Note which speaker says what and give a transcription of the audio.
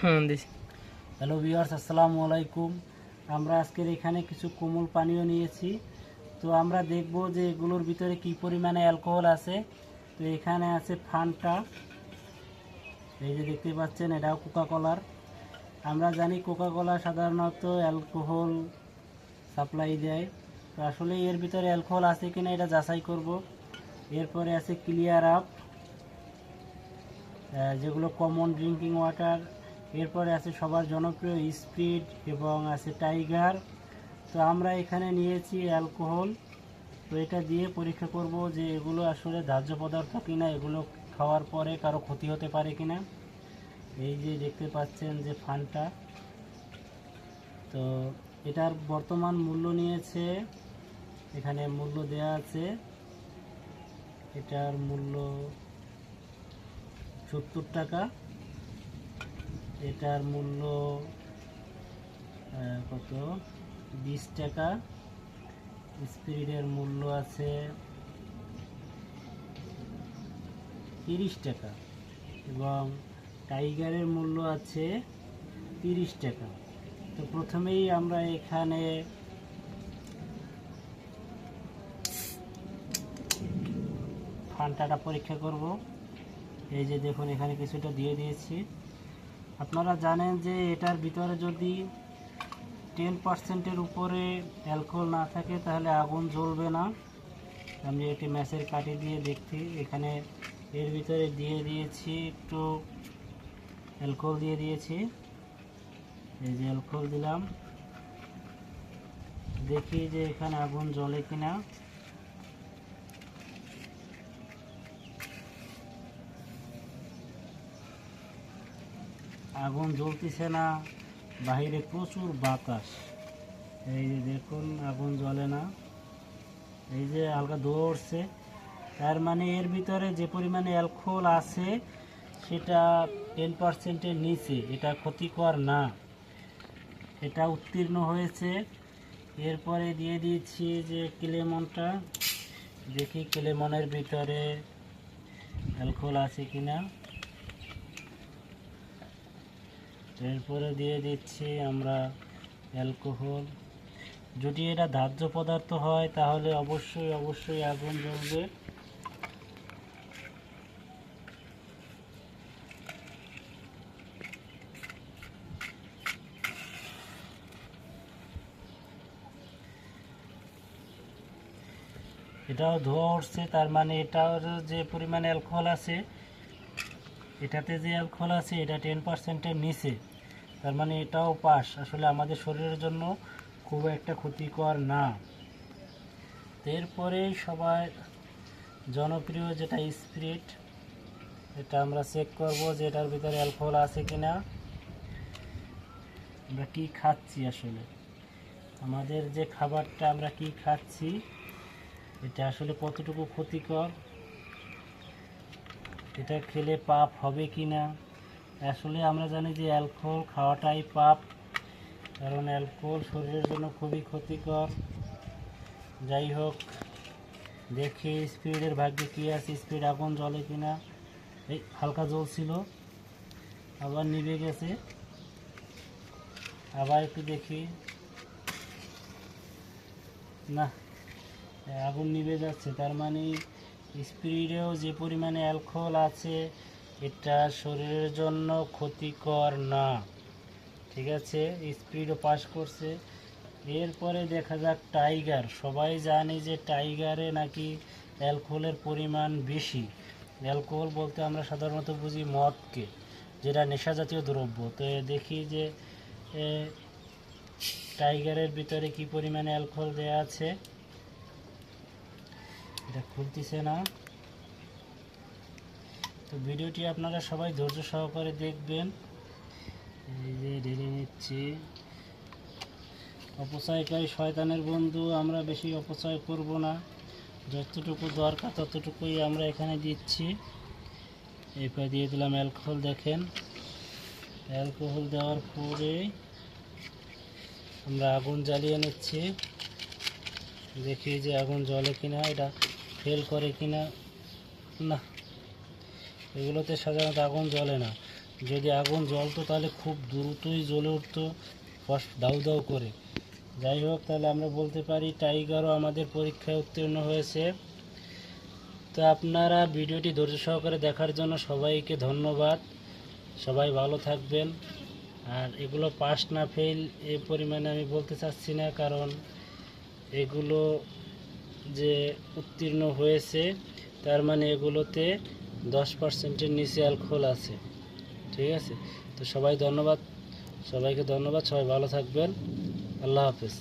Speaker 1: Hello viewers, আসসালামু আলাইকুম। আমরা আজকের এখানে কিছু কোমল পানীয় নিয়েছি। তো আমরা দেখব যে এগুলোর ভিতরে কি পরিমাণে অ্যালকোহল আছে। তো এখানে আছে ফান্টা, এই যে দেখতে পাচ্ছেন, এটাও কোকাকোলার। আমরা জানি কোকাকোলা সাধারণত অ্যালকোহল সাপ্লাই দেয়, তো আসলে এর ভিতরে অ্যালকোহল আছে কিনা এটা যাচাই করব। এরপরে আছে ক্লিয়ার আপ, যেগুলো কমন ড্রিঙ্কিং ওয়াটার। এরপরে আছে সবার জনপ্রিয় স্পিড এবং আছে টাইগার। তো আমরা এখানে নিয়েছি অ্যালকোহল। তো এটা দিয়ে পরীক্ষা করব যে এগুলো আসলে দাহ্য পদার্থ কিনা, এগুলো খাওয়ার পরে কারো ক্ষতি হতে পারে কিনা। এই যে দেখতে পাচ্ছেন যে ফান্টা, তো এটার বর্তমান মূল্য নিয়েছে, এখানে মূল্য দেয়া আছে। এটার মূল্য 70 টাকা। এটার মূল্য কত, 20 টাকা। স্পিরিটের মূল্য আছে 30 টাকা এবং টাইগারের মূল্য আছে 30 টাকা। তো প্রথমেই আমরা এখানে ফান্টাটা পরীক্ষা করব। এই যে দেখুন, এখানে কিছুটা দিয়ে দিয়েছি। আপনারা জানেন যে এটার ভিতরে যদি 10%-এর উপরে অ্যালকোহল না থাকে তাহলে আগুন জ্বলবে না। আমি একটি ম্যাচের কাঠি দিয়ে দেখছি, এখানে এর ভিতরে দিয়ে দিয়েছি একটু অ্যালকোহল দিয়ে দিয়েছি। এই যে অ্যালকোহল দিলাম, দেখি যে এখানে আগুন জ্বলে কিনা। আগুন জ্বলতেছে না, বাইরে প্রচুর বাতাস। এই যে দেখুন, আগুন জ্বলে না, এই যে হালকা ধোঁয়া উঠছে। তার মানে এর ভিতরে যে পরিমাণে অ্যালকোহল আছে সেটা 10%-এর নিচে, এটা ক্ষতিকর না, এটা উত্তীর্ণ হয়েছে। এরপরে দিয়ে দিচ্ছি যে ক্লেমনটা, দেখি ক্লেমনের ভিতরে অ্যালকোহল আছে কিনা। এরপরে দিয়ে দিচ্ছি আমরা অ্যালকোহল। যদি এটা দাহ্য পদার্থ হয় তাহলে অবশ্যই আগুন জ্বলবে। এটাও ধোঁয়া উঠছে, তার মানে এটাও যে পরিমাণে অ্যালকোহল আছে, এটাতে যে অ্যালকোহল আছে এটা 10%-এর নিচে, তার মানে এটাও পাস। আসলে আমাদের শরীরের জন্য খুব একটা ক্ষতিকর না। এরপরে সবাই জনপ্রিয় যেটা স্পিরিট, এটা আমরা চেক করব যে এটার ভিতরে অ্যালকোহল আছে কিনা। আমরা কি খাচ্ছি, আসলে আমাদের যে খাবারটা আমরা কি খাচ্ছি এটা আসলে কতটুকু ক্ষতিকর, এটা খেলে পাপ হবে কি না। আসলে আমরা জানি যে অ্যালকোহল খাওয়াটাই পাপ, কারণ অ্যালকোহল শরীরের জন্য খুবই ক্ষতিকর। যাই হোক, দেখি স্পিডের ভাগ্যে কী আছে, স্পিড আগুন জ্বলে কিনা। এই হালকা জ্বলছিল, আবার নিভে গেছে, আবার একটু দেখি, না আগুন নিভে যাচ্ছে। তার মানে স্পিরিটেও যে পরিমাণে অ্যালকোহল আছে এটা শরীরের জন্য ক্ষতিকর না। ঠিক আছে, স্পিরিটও পাস করছে। এরপরে দেখা যাক টাইগার। সবাই জানি যে টাইগারে নাকি অ্যালকোহলের পরিমাণ বেশি। অ্যালকোহল বলতে আমরা সাধারণত বুঝি মদকে, যেটা নেশা জাতীয় দ্রব্য। তো দেখি যে টাইগারের ভিতরে কি পরিমাণে অ্যালকোহল দেওয়া আছে। এটা খুলতেছে না। তো ভিডিওটি আপনারা সবাই ধৈর্য সহকারে দেখবেন। এই যে ঢেলে নিচ্ছি। অপচয়কারী শয়তানের বন্ধু, আমরা বেশি অপচয় করব না, যতটুকু দরকার ততটুকুই আমরা এখানে দিচ্ছি। এরপর দিয়ে দিলাম অ্যালকোহল। দেখেন, অ্যালকোহল দেওয়ার পরে আমরা আগুন জ্বালিয়ে নিচ্ছি, দেখি যে আগুন জ্বলে কিনা, এটা ফেল করে কিনা। না, এগুলোতে সাধারণত আগুন জ্বলে না। যদি আগুন জ্বলতো তাহলে খুব দ্রুতই জ্বলে উঠতো দাউ দাউ করে। যাই হোক, তাহলে আমরা বলতে পারি টাইগারও আমাদের পরীক্ষায় উত্তীর্ণ হয়েছে। তো আপনারা ভিডিওটি ধৈর্য সহকারে দেখার জন্য সবাইকে ধন্যবাদ। সবাই ভালো থাকবেন। আর এগুলো পাস না ফেল এই পরিমাণে আমি বলতে চাচ্ছি না, কারণ এগুলো যে উত্তীর্ণ হয়েছে তার মানে এগুলোতে 10%-এর নিচে অ্যালকোহল আছে। ঠিক আছে, তো সবাইকে ধন্যবাদ, সবাই ভালো থাকবেন। আল্লাহ হাফেজ।